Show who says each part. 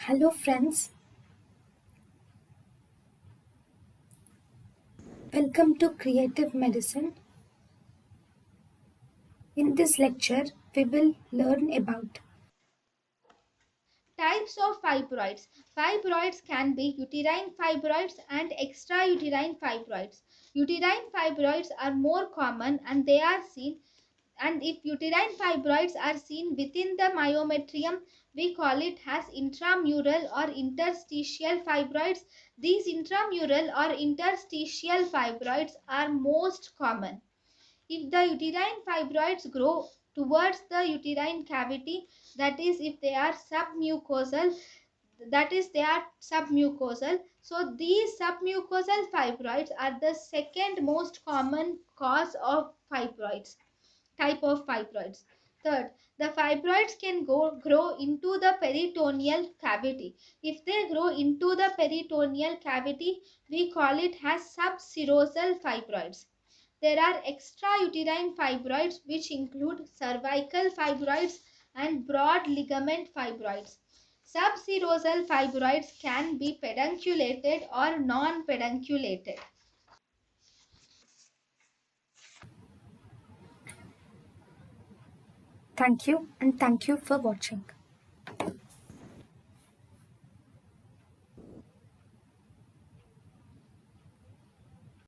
Speaker 1: Hello, friends. Welcome to Creative Medicine. In this lecture, we will learn about
Speaker 2: Types of fibroids. Fibroids can be uterine fibroids and extrauterine fibroids. Uterine fibroids are more common and they are seen, and if uterine fibroids are seen within the myometrium, we call it as intramural or interstitial fibroids. These intramural or interstitial fibroids are most common. If the uterine fibroids grow towards the uterine cavity, that is if they are submucosal, so these submucosal fibroids are the second most common cause of fibroids, type of fibroids. Third, the fibroids can grow into the peritoneal cavity. If they grow into the peritoneal cavity, we call it as subserosal fibroids. There are extrauterine fibroids which include cervical fibroids and broad ligament fibroids. Subserosal fibroids can be pedunculated or non-pedunculated.
Speaker 1: thank you and thank you for watching.